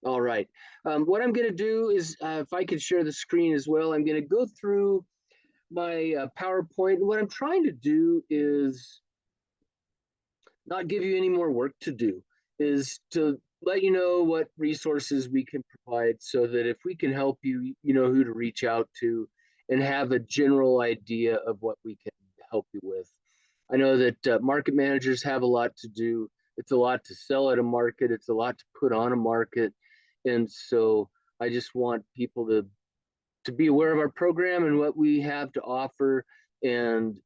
All right. What I'm going to do is, if I could share the screen as well, I'm going to go through my PowerPoint. And what I'm trying to do is not give you any more work to do, is to let you know what resources we can provide so that if we can help you, you know who to reach out to and have a general idea of what we can help you with. I know that market managers have a lot to do. It's a lot to sell at a market, it's a lot to put on a market. And so I just want people to be aware of our program and what we have to offer, and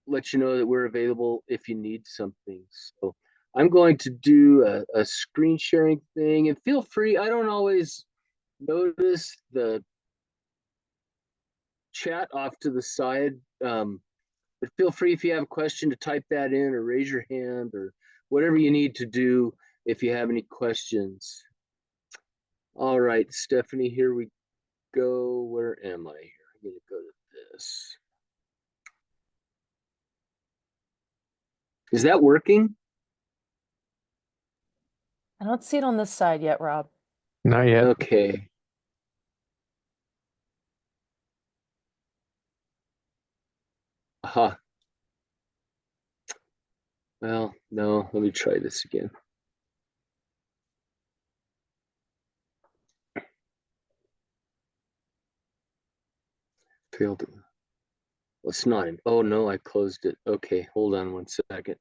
let you know that we're available if you need something. So I'm going to do a screen sharing thing, and feel free. I don't always notice the chat off to the side, but feel free if you have a question to type that in or raise your hand or whatever you need to do if you have any questions. All right, Stephanie, here we go. Where am I here? I'm going to go to this. Is that working? I don't see it on this side yet, Rob. Not yet. Okay. Aha. Well, no, let me try this again. Failed. Well, it's not. Oh no, I closed it. Okay, hold on 1 second.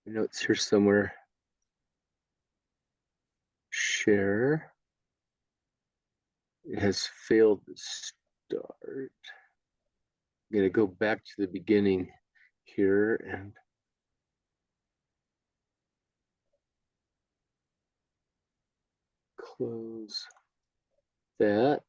I know it's here somewhere. Share. It has failed to start. I'm gonna go back to the beginning here and close that.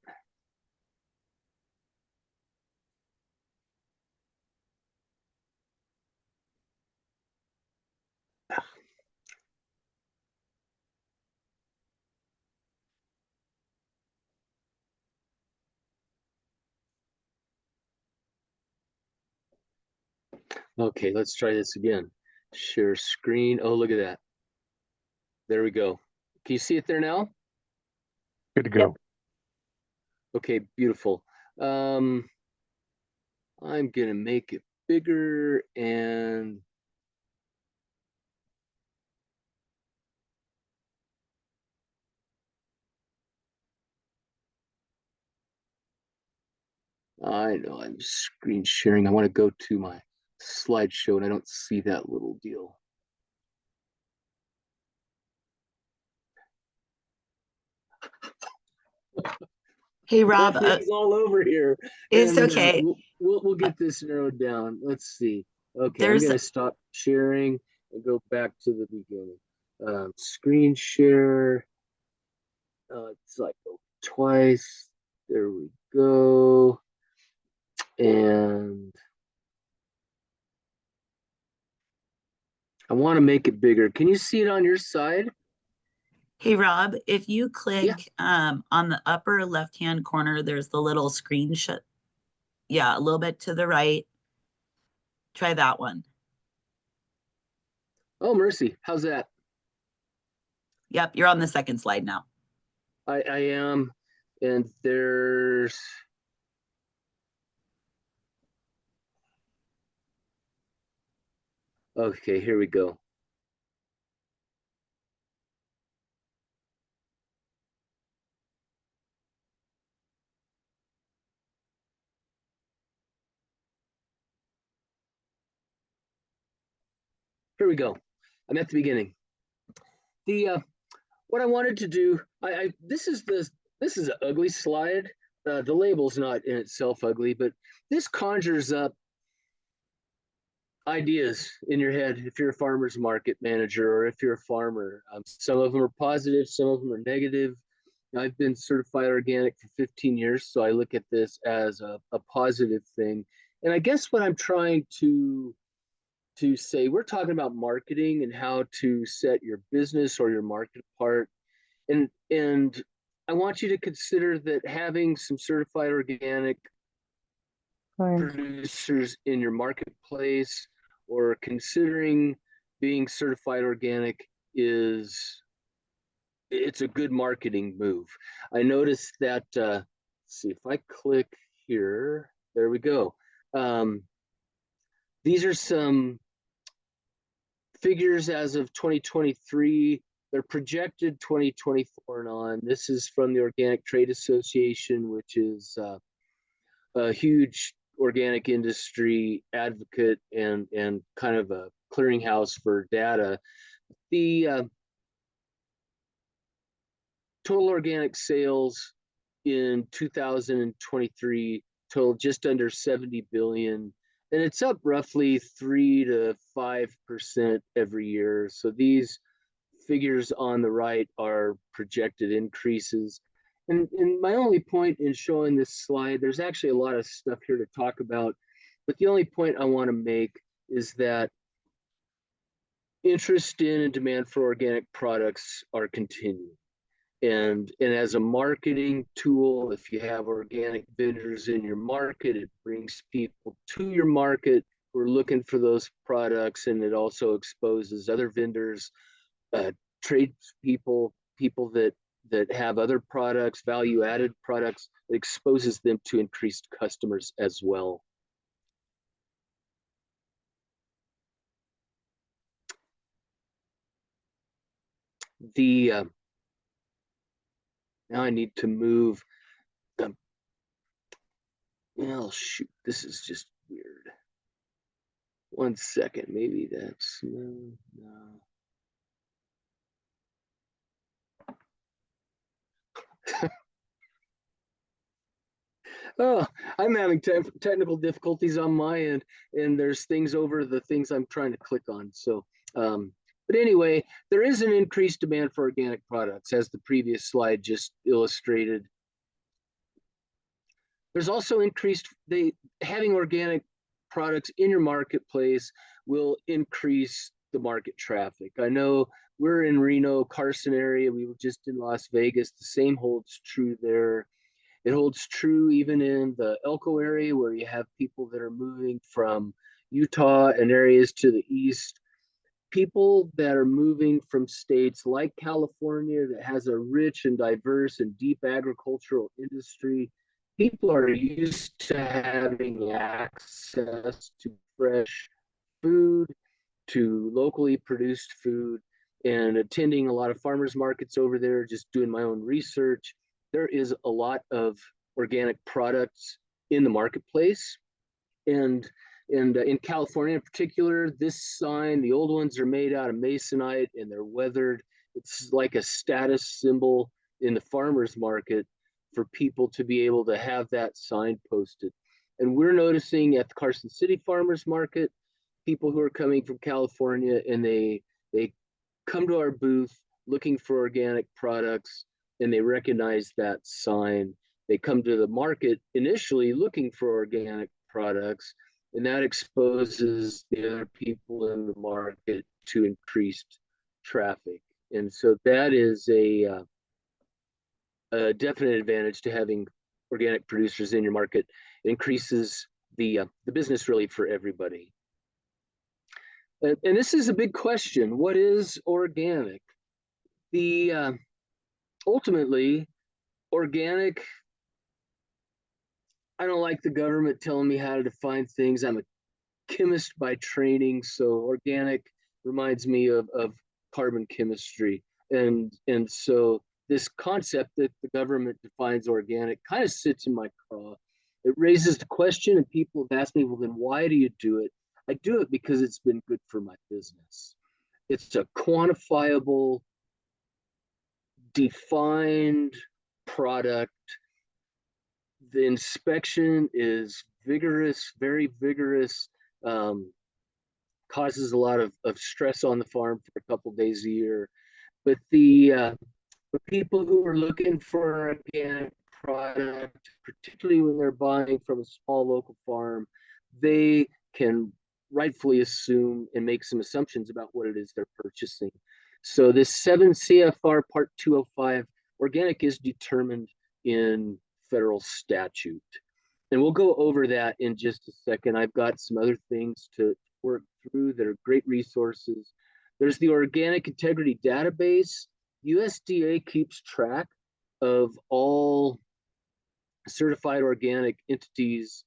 Okay, let's try this again. Share screen. Oh, look at that. There we go. Can you see it there now? Good to go. Okay, beautiful. I'm gonna make it bigger and I know I'm screen sharing. I want to go to my slideshow and I don't see that little deal. Hey, Rob, It's all over here. it's And okay. we'll get this narrowed down. Let's see. Okay, I'm There's gonna stop sharing and go back to the beginning. Screen share. It's like twice. There we go. And I want to make it bigger. Can you see it on your side? Hey, Rob, if you Yeah. click on the upper left-hand corner, there's the little screenshot. Yeah, a little bit to the right. Try that one. Oh, mercy. How's that? Yep, you're on the second slide now. I am. And there's okay, here we go. Here we go. I'm at the beginning. The what I wanted to do, this is an ugly slide. The label's not in itself ugly, but this conjures up ideas in your head if you're a farmer's market manager or if you're a farmer. Some of them are positive, some of them are negative. I've been certified organic for 15 years, so I look at this as a positive thing. And I guess what I'm trying to to say we're talking about marketing and how to set your business or your market apart. And I want you to consider that having some certified organic Right. producers in your marketplace or considering being certified organic it's a good marketing move. I noticed that let's see if I click here, there we go. These are some figures as of 2023. They're projected 2024 and on. This is from the Organic Trade Association, which is a huge organic industry advocate and kind of a clearinghouse for data. The total organic sales in 2023 totaled just under 70 billion, and it's up roughly 3 to 5% every year. So these figures on the right are projected increases. And my only point in showing this slide, there's actually a lot of stuff here to talk about, but the only point I want to make is that interest in and demand for organic products are continuing. And as a marketing tool, if you have organic vendors in your market, it brings people to your market who are looking for those products, and it also exposes other vendors, tradespeople, people that have other products, value-added products. It exposes them to increased customers as well. The now I need to move. Oh shoot, this is just weird. 1 second, maybe that's no. Oh, I'm having technical difficulties on my end, and there's things over the things I'm trying to click on. So, but anyway, there is an increased demand for organic products, as the previous slide just illustrated. There's also having organic products in your marketplace will increase the market traffic. I know we're in Reno, Carson area. We were just in Las Vegas. The same holds true there. It holds true even in the Elko area, where you have people that are moving from Utah and areas to the east. People that are moving from states like California that has a rich and diverse and deep agricultural industry. People are used to having access to fresh food, to locally produced food, and attending a lot of farmers markets over there, just doing my own research. There is a lot of organic products in the marketplace. And in California in particular, this sign, the old ones are made out of masonite and they're weathered. It's like a status symbol in the farmers market for people to be able to have that sign posted. And we're noticing at the Carson City Farmers Market, people who are coming from California, and they come to our booth looking for organic products, and they recognize that sign. They come to the market initially looking for organic products, and that exposes the other people in the market to increased traffic. And so that is a definite advantage to having organic producers in your market. It increases the business really for everybody. And this is a big question. What is organic? The ultimately, organic, I don't like the government telling me how to define things. I'm a chemist by training, so organic reminds me of carbon chemistry. And so this concept that the government defines organic kind of sits in my craw. It raises the question, and people have asked me, well, then why do you do it? I do it because it's been good for my business. It's a quantifiable, defined product. The inspection is vigorous, very vigorous, causes a lot of stress on the farm for a couple days a year. But the people who are looking for an organic product, particularly when they're buying from a small local farm, they can rightfully assume and make some assumptions about what it is they're purchasing. So this 7 CFR Part 205, organic is determined in federal statute. And we'll go over that in just a second. I've got some other things to work through that are great resources. There's the Organic Integrity Database. USDA keeps track of all certified organic entities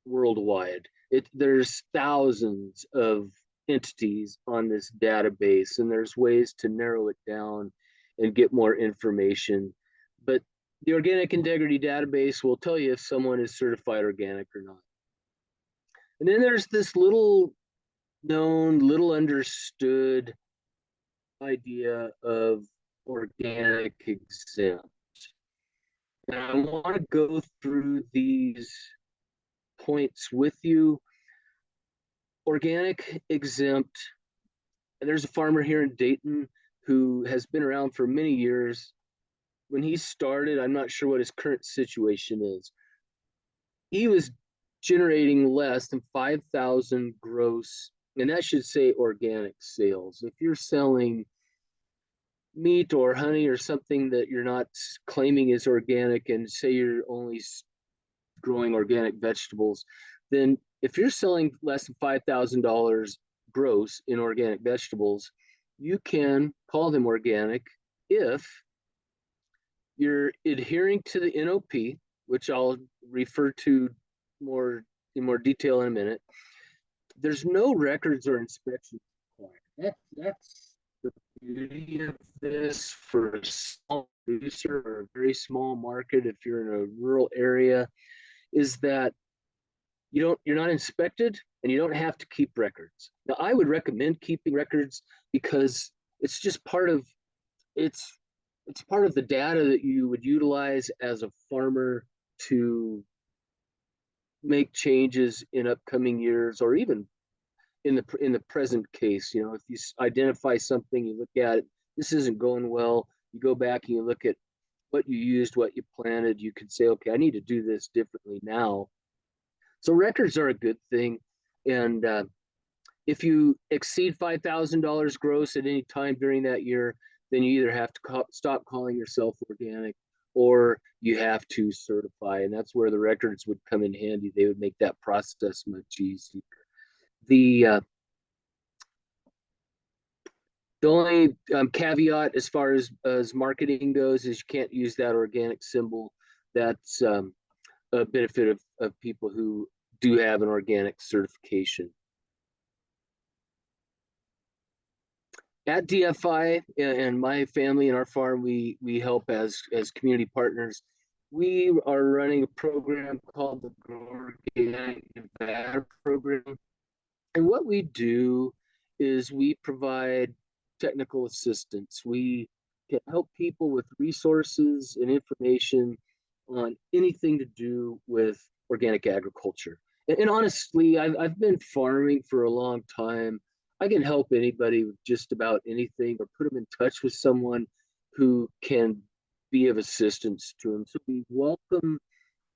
worldwide. There's thousands of entities on this database, and there's ways to narrow it down and get more information. But the Organic Integrity Database will tell you if someone is certified organic or not. And then there's this little known, little understood idea of organic exempt. And I want to go through these points with you. Organic exempt, and there's a farmer here in Dayton who has been around for many years. When he started, I'm not sure what his current situation is. He was generating less than 5,000 gross, and that should say organic sales. If you're selling meat or honey or something that you're not claiming is organic, and say you're only growing organic vegetables, then if you're selling less than $5,000 gross in organic vegetables, you can call them organic if you're adhering to the NOP, which I'll refer to in more detail in a minute. There's no records or inspections required. That's the beauty of this for a small producer or a very small market. If you're in a rural area, is that you're not inspected and you don't have to keep records. Now, I would recommend keeping records because it's just part of it's part of the data that you would utilize as a farmer to make changes in upcoming years, or even in the present case. You know, if you identify something, you look at it, this isn't going well, you go back and you look at what you used, what you planted, you could say, okay, I need to do this differently now. So records are a good thing. And if you exceed $5,000 gross at any time during that year, then you either have to stop calling yourself organic, or you have to certify. And that's where the records would come in handy. They would make that process much easier. The only caveat as far as marketing goes is you can't use that organic symbol. That's a benefit of people who do have an organic certification. At DFI and my family and our farm, we help as community partners. We are running a program called the Organic Nevada Program. And what we do is we provide technical assistance. We can help people with resources and information on anything to do with organic agriculture. And honestly, I've been farming for a long time. I can help anybody with just about anything, or put them in touch with someone who can be of assistance to them. So we welcome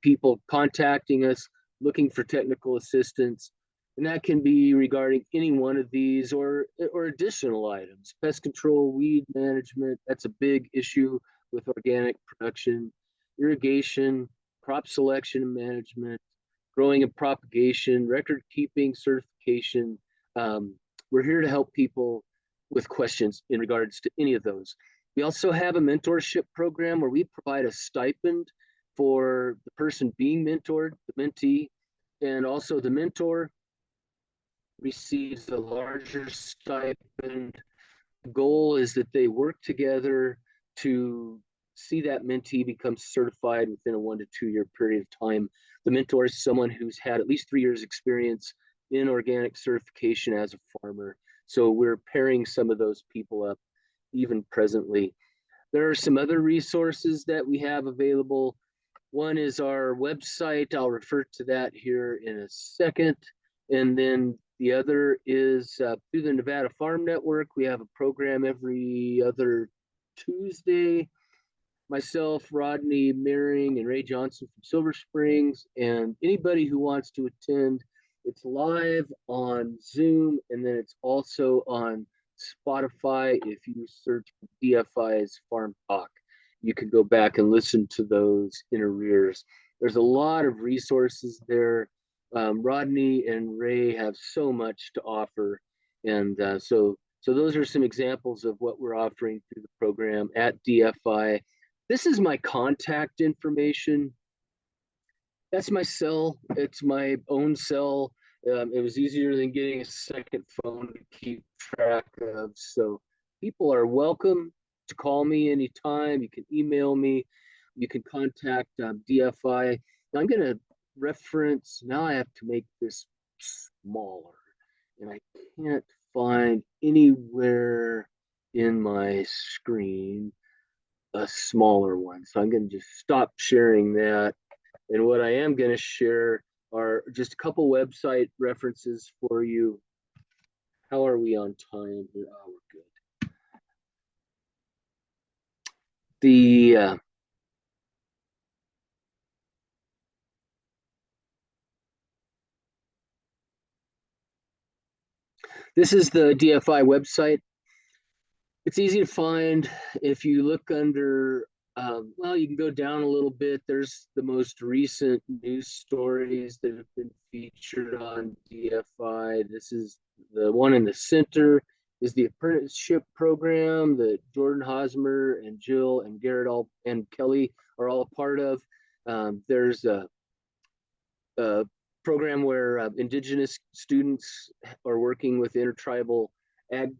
people contacting us, looking for technical assistance. And that can be regarding any one of these or additional items. Pest control, weed management, that's a big issue with organic production. Irrigation, crop selection and management, growing and propagation, record keeping, certification. We're here to help people with questions in regards to any of those. We also have a mentorship program where we provide a stipend for the person being mentored, the mentee, and also the mentor receives a larger stipend. The goal is that they work together to see that mentee become certified within a 1 to 2 year period of time. The mentor is someone who's had at least 3 years experience in organic certification as a farmer. So we're pairing some of those people up even presently. There are some other resources that we have available. One is our website. I'll refer to that here in a second. And then the other is through the Nevada Farm Network. We have a program every other Tuesday. Myself, Rodney Meering, and Ray Johnson from Silver Springs, and anybody who wants to attend It's live on Zoom, and then it's also on Spotify. If you search DFI's Farm Talk, you can go back and listen to those in arrears. There's a lot of resources there. Rodney and Ray have so much to offer, and so those are some examples of what we're offering through the program at DFI. This is my contact information. That's my cell. It's my own cell. It was easier than getting a second phone to keep track of. So people are welcome to call me anytime. You can email me. You can contact DFI. Now I'm going to reference, now I have to make this smaller. And I can't find anywhere in my screen a smaller one. So I'm going to just stop sharing that. And what I am going to share are just a couple website references for you. How are we on time here? Oh, we're good. This is the DFI website. It's easy to find. If you look under, well, you can go down a little bit. There's the most recent news stories that have been featured on DFI. This is the one in the center is the apprenticeship program that Jordan Hosmer and Jill and Garrett all and Kelly are all a part of. There's a program where Indigenous students are working with Intertribal Ag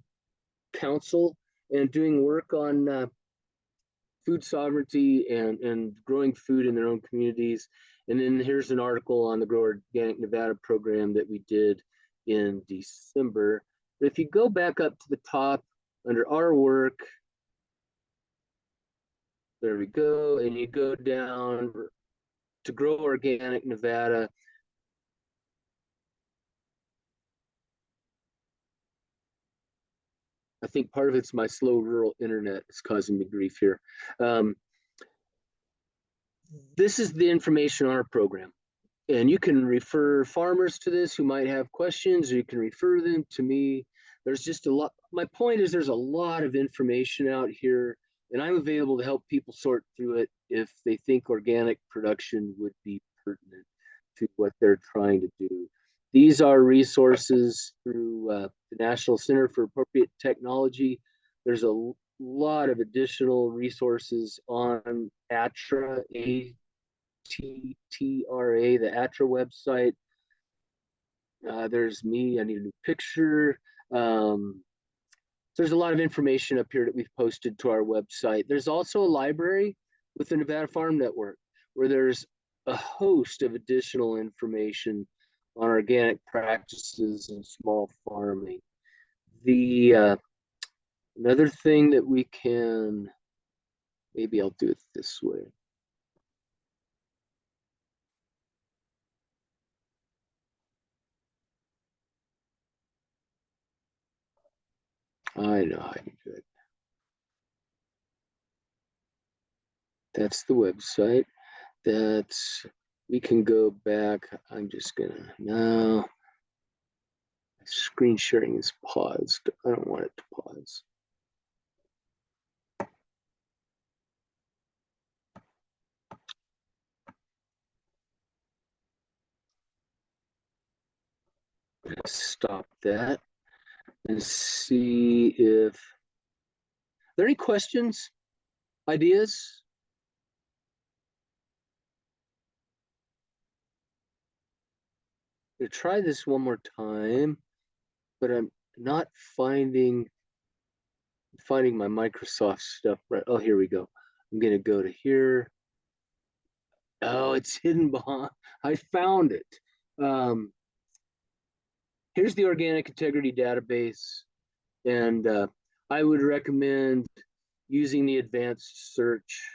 Council and doing work on food sovereignty and growing food in their own communities. And then here's an article on the Grow Organic Nevada program that we did in December. But if you go back up to the top under our work, there we go, and you go down to Grow Organic Nevada. I think part of it's my slow rural internet is causing me grief here. This is the information on our program. And you can refer farmers to this who might have questions, or you can refer them to me. There's just a lot. My point is there's a lot of information out here, and I'm available to help people sort through it if they think organic production would be pertinent to what they're trying to do. These are resources through the National Center for Appropriate Technology. There's a lot of additional resources on ATTRA, TTRA, the ATTRA website. There's me. I need a new picture. There's a lot of information up here that we've posted to our website. There's also a library with the Nevada Farm Network where there's a host of additional information on organic practices and small farming. The another thing that we can, maybe I'll do it this way. I know how to do it. That's the website. That's, we can go back. I'm just gonna, no. Screen sharing is paused. I don't want it to pause. Let's stop that and see if, are there any questions, ideas? I'm gonna try this one more time, but I'm not finding my Microsoft stuff right. Oh, here we go. I'm gonna go to here. Oh, it's hidden behind. I found it. Here's the organic integrity database, and I would recommend using the advanced search.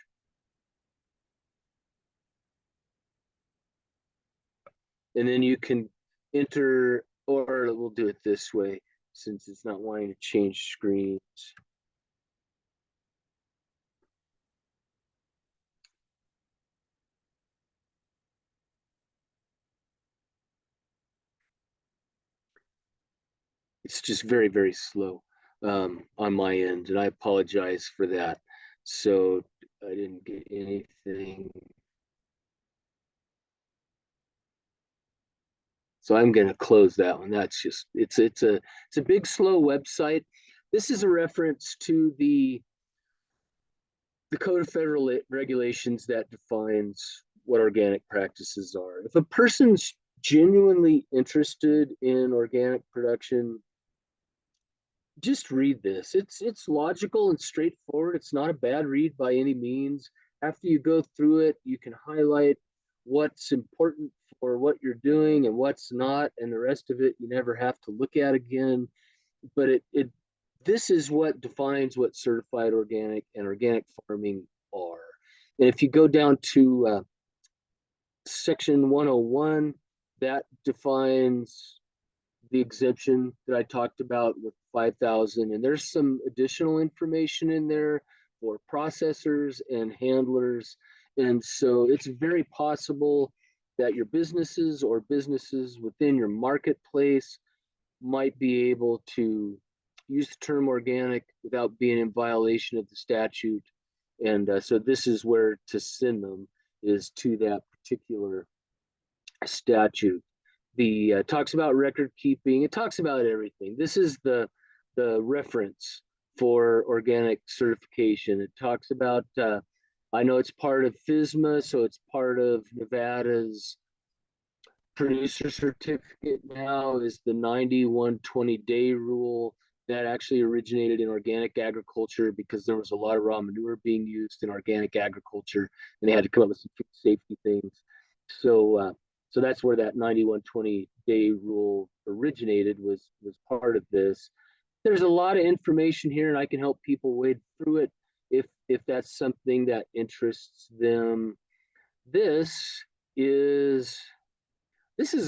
And then you can enter, or we'll do it this way since it's not wanting to change screens. it's just very, very slow on my end, and I apologize for that. So I didn't get anything. So I'm going to close that one. That's just it's a big slow website. This is a reference to the Code of Federal Regulations that defines what organic practices are. If a person's genuinely interested in organic production, just read this. It's logical and straightforward. It's not a bad read by any means. After you go through it, you can highlight what's important for what you're doing and what's not, and the rest of it you never have to look at again. But this is what defines what certified organic and organic farming are. And if you go down to section 101, that defines the exemption that I talked about with 5,000. And there's some additional information in there for processors and handlers. And so it's very possible that your businesses or businesses within your marketplace might be able to use the term organic without being in violation of the statute. And so this is where to send them, is to that particular statute. The talks about record keeping. It talks about everything. This is the reference for organic certification. It talks about, I know it's part of FSMA, so it's part of Nevada's producer certificate now, is the 90-120-day rule. That actually originated in organic agriculture because there was a lot of raw manure being used in organic agriculture, and they had to come up with some safety things. So that's where that 90-120-day rule originated, was part of this. There's a lot of information here, and I can help people wade through it if that's something that interests them. This is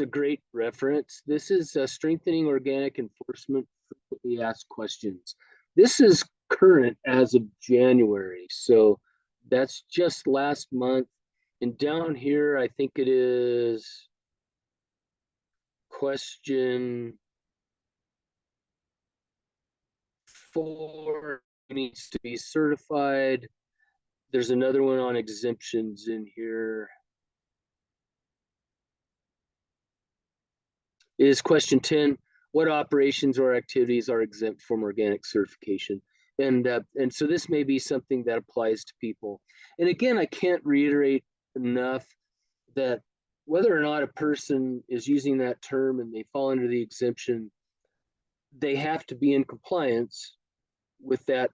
a great reference. This is strengthening organic enforcement frequently asked questions. This is current as of January, so that's just last month. And down here, I think it is question 4 needs to be certified. There's another one on exemptions in here. Is question 10, what operations or activities are exempt from organic certification? And so this may be something that applies to people. And again, I can't reiterate enough that whether or not a person is using that term and they fall under the exemption, they have to be in compliance with that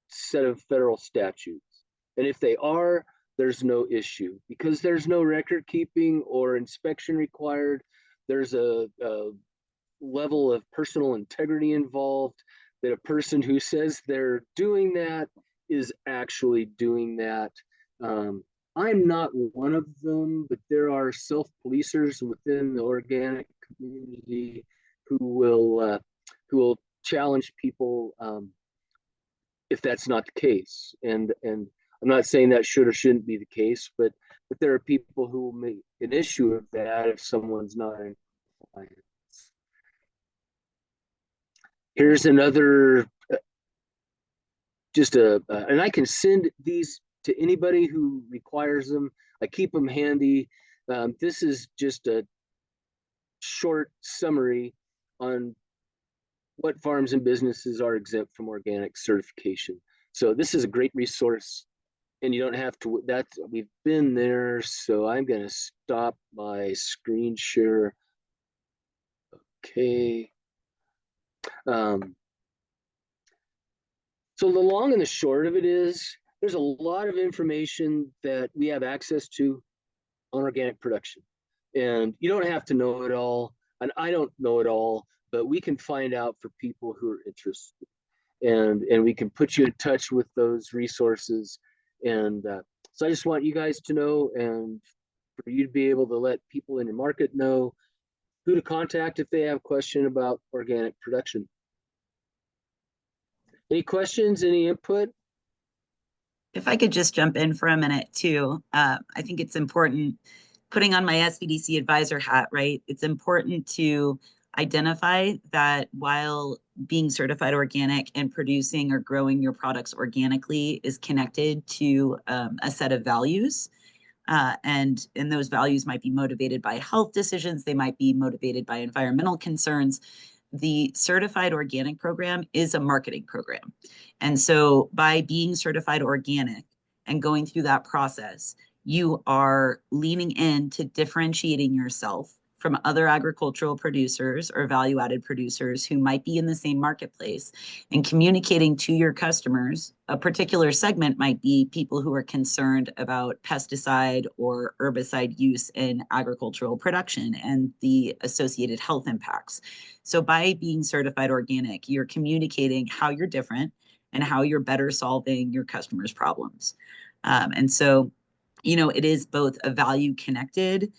set of federal statutes. And if they are, there's no issue because there's no record keeping or inspection required. There's a level of personal integrity involved, that a person who says they're doing that is actually doing that. I'm not one of them, but there are self-policers within the organic community who will challenge people if that's not the case. And I'm not saying that should or shouldn't be the case, but there are people who will make an issue of that if someone's not in compliance. Here's another, and I can send these to anybody who requires them. I keep them handy. This is just a short summary on what farms and businesses are exempt from organic certification. So this is a great resource, and you don't have to, we've been there. So I'm going to stop my screen share. Okay. So the long and the short of it is, there's a lot of information that we have access to on organic production. And you don't have to know it all, and I don't know it all, but we can find out for people who are interested. And we can put you in touch with those resources. And so I just want you guys to know, and for you to be able to let people in your market know who to contact if they have a question about organic production. Any questions, any input? If I could just jump in for a minute too, I think it's important, putting on my SBDC advisor hat, right? It's important to identify that while being certified organic and producing or growing your products organically is connected to a set of values. And those values might be motivated by health decisions. They might be motivated by environmental concerns. The certified organic program is a marketing program. And so by being certified organic and going through that process, you are leaning into differentiating yourself from other agricultural producers or value-added producers who might be in the same marketplace, and communicating to your customers. A particular segment might be people who are concerned about pesticide or herbicide use in agricultural production and the associated health impacts. So by being certified organic, you're communicating how you're different and how you're better solving your customers' problems. And so, it is both a value connected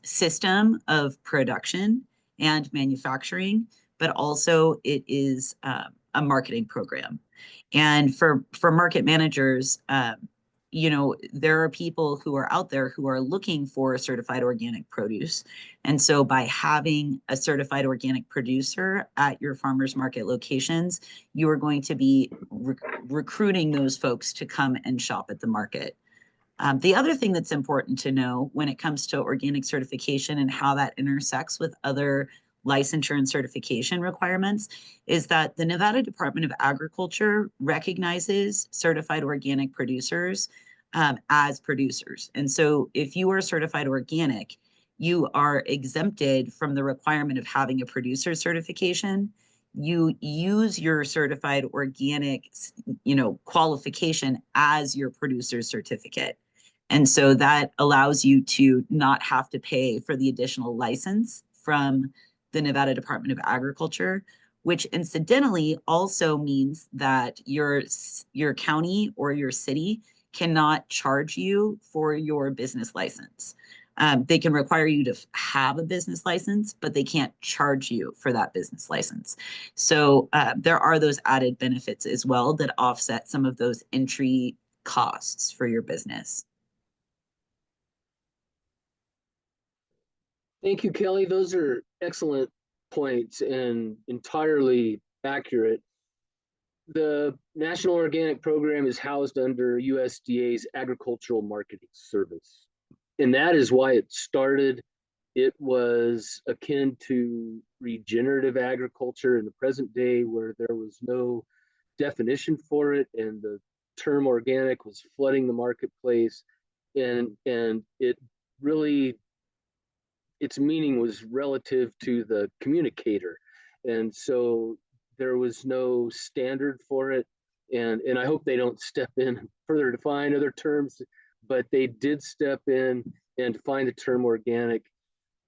system of production and manufacturing, but also it is a marketing program. And for market managers, there are people who are out there who are looking for certified organic produce. And so by having a certified organic producer at your farmers market locations, you are going to be recruiting those folks to come and shop at the market. The other thing that's important to know when it comes to organic certification and how that intersects with other licensure and certification requirements is that the Nevada Department of Agriculture recognizes certified organic producers as producers. And so if you are certified organic, you are exempted from the requirement of having a producer certification. You use your certified organic, qualification as your producer certificate. And so that allows you to not have to pay for the additional license from the Nevada Department of Agriculture, which incidentally also means that your county or your city cannot charge you for your business license. They can require you to have a business license, but they can't charge you for that business license. So there are those added benefits as well that offset some of those entry costs for your business. Thank you, Kelly. Those are excellent points and entirely accurate. The National Organic Program is housed under USDA's Agricultural Marketing Service. And that is why it started. It was akin to regenerative agriculture in the present day, where there was no definition for it, and the term organic was flooding the marketplace. And it really, its meaning was relative to the communicator. And so there was no standard for it. And I hope they don't step in and further define other terms, but they did step in and define the term organic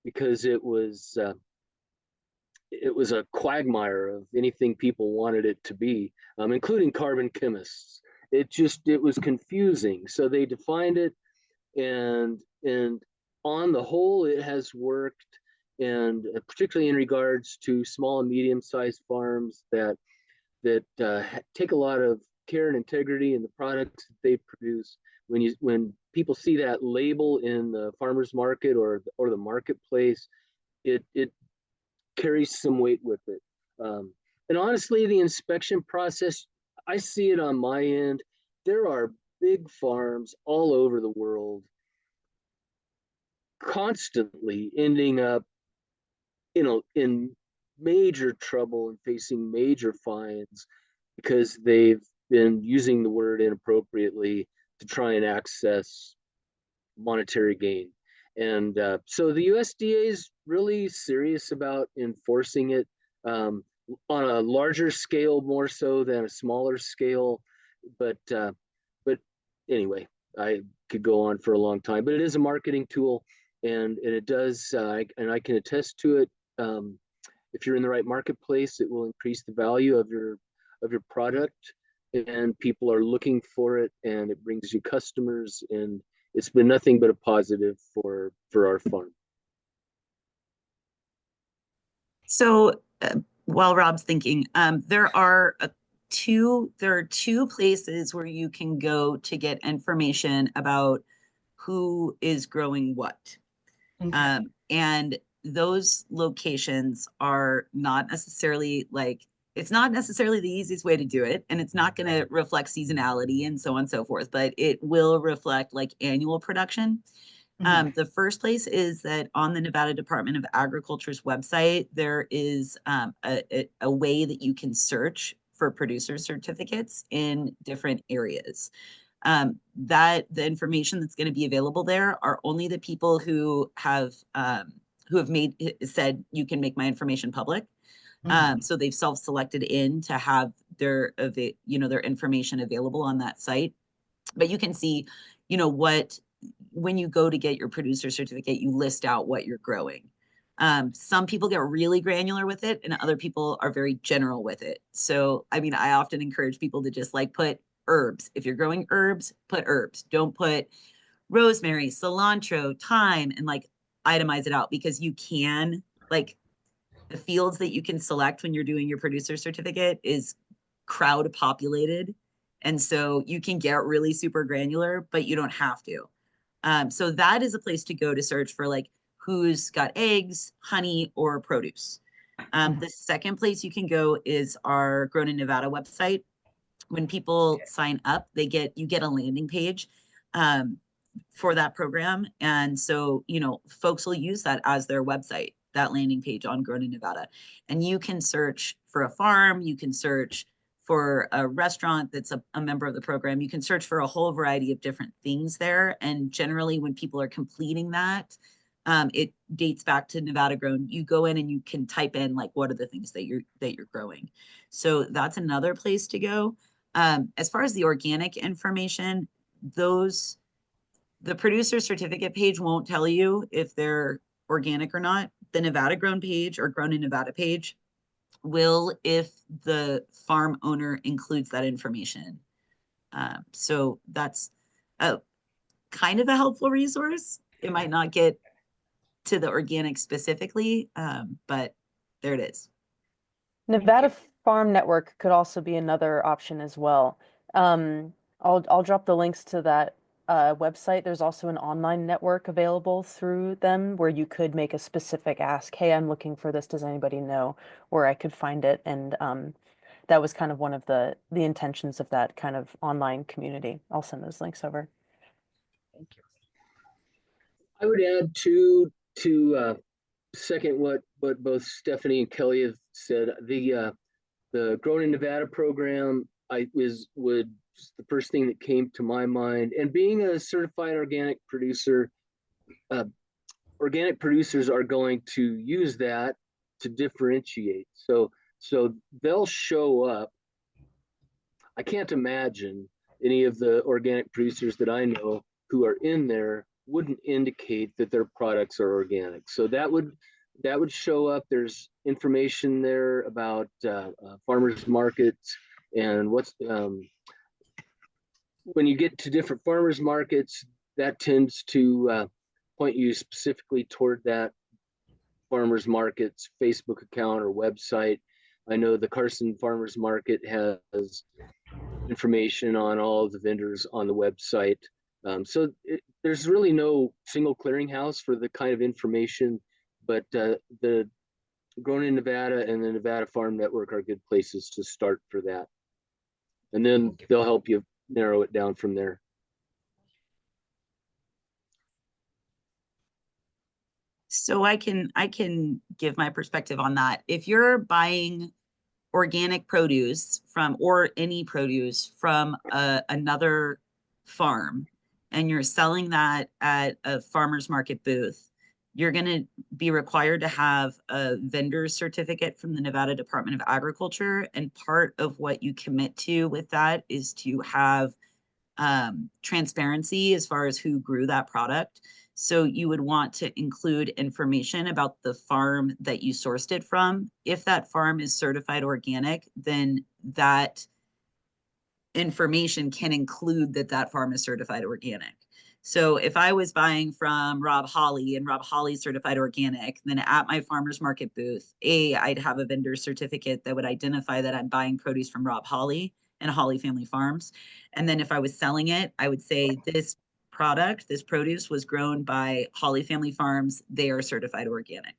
because it was a quagmire of anything people wanted it to be, including carbon chemists. It was confusing. So they defined it, and on the whole, it has worked, and particularly in regards to small and medium-sized farms that take a lot of care and integrity in the products that they produce. When people see that label in the farmer's market or the marketplace, it carries some weight with it. And honestly, the inspection process, I see it on my end. There are big farms all over the world constantly ending up, in major trouble and facing major fines because they've been using the word inappropriately to try and access monetary gain. And so the USDA is really serious about enforcing it on a larger scale, more so than a smaller scale. But anyway, I could go on for a long time. But it is a marketing tool, and it does, and I can attest to it. If you're in the right marketplace, it will increase the value of your product, and people are looking for it, and it brings you customers, and it's been nothing but a positive for our farm. So while Rob's thinking, there are two places where you can go to get information about who is growing what. Okay. And those locations are not necessarily like, it's not necessarily the easiest way to do it, and it's not going to reflect seasonality and so on and so forth, but it will reflect like annual production. The first place is that on the Nevada Department of Agriculture's website, there is a way that you can search for producer certificates in different areas. That the information that's going to be available there are only the people who have said you can make my information public. So they've self-selected in to have their information available on that site. But you can see, when you go to get your producer certificate, you list out what you're growing. Some people get really granular with it, and other people are very general with it. So, I mean, I often encourage people to just like put herbs. If you're growing herbs, put herbs. Don't put rosemary, cilantro, thyme, and like itemize it out, because you can, like, the fields that you can select when you're doing your producer certificate is crowd populated. And so you can get really super granular, but you don't have to. So that is a place to go to search for like who's got eggs, honey, or produce. The second place you can go is our Grown in Nevada website. When people sign up, you get a landing page for that program. And so, folks will use that as their website, that landing page on Grown in Nevada. And you can search for a farm, you can search for a restaurant that's a member of the program. You can search for a whole variety of different things there. And generally when people are completing that, it dates back to Nevada Grown. You go in and you can type in like, what are the things that you're growing? So that's another place to go. As far as the organic information, the producer certificate page won't tell you if they're organic or not. The Nevada Grown page or Grown in Nevada page will if the farm owner includes that information. So that's a kind of a helpful resource. It might not get to the organic specifically, but there it is. Nevada Farm Network could also be another option as well. I'll drop the links to that website. There's also an online network available through them where you could make a specific ask. Hey, I'm looking for this. Does anybody know where I could find it? And that was kind of one of the intentions of that kind of online community. I'll send those links over. Thank you. I would add to second what both Stephanie and Kelly have said. The Grown in Nevada program was the first thing that came to my mind. And being a certified organic producer, organic producers are going to use that to differentiate. So they'll show up. I can't imagine any of the organic producers that I know who are in there wouldn't indicate that their products are organic. So that would show up. There's information there about farmers markets and what's when you get to different farmers markets, that tends to point you specifically toward that farmers market's Facebook account or website. I know the Carson Farmers Market has information on all of the vendors on the website. So there's really no single clearinghouse for the kind of information, but the Grown in Nevada and the Nevada Farm Network are good places to start for that. And then they'll help you narrow it down from there. So I can give my perspective on that. If you're buying organic produce or any produce from another farm and you're selling that at a farmer's market booth, you're going to be required to have a vendor certificate from the Nevada Department of Agriculture. And part of what you commit to with that is to have transparency as far as who grew that product. So you would want to include information about the farm that you sourced it from. If that farm is certified organic, then that information can include that farm is certified organic. So if I was buying from Rob Holley and Rob Holley's certified organic, then at my farmer's market booth, I'd have a vendor certificate that would identify that I'm buying produce from Rob Holley and Holley Family Farms. And then if I was selling it, I would say this produce was grown by Holley Family Farms. They are certified organic.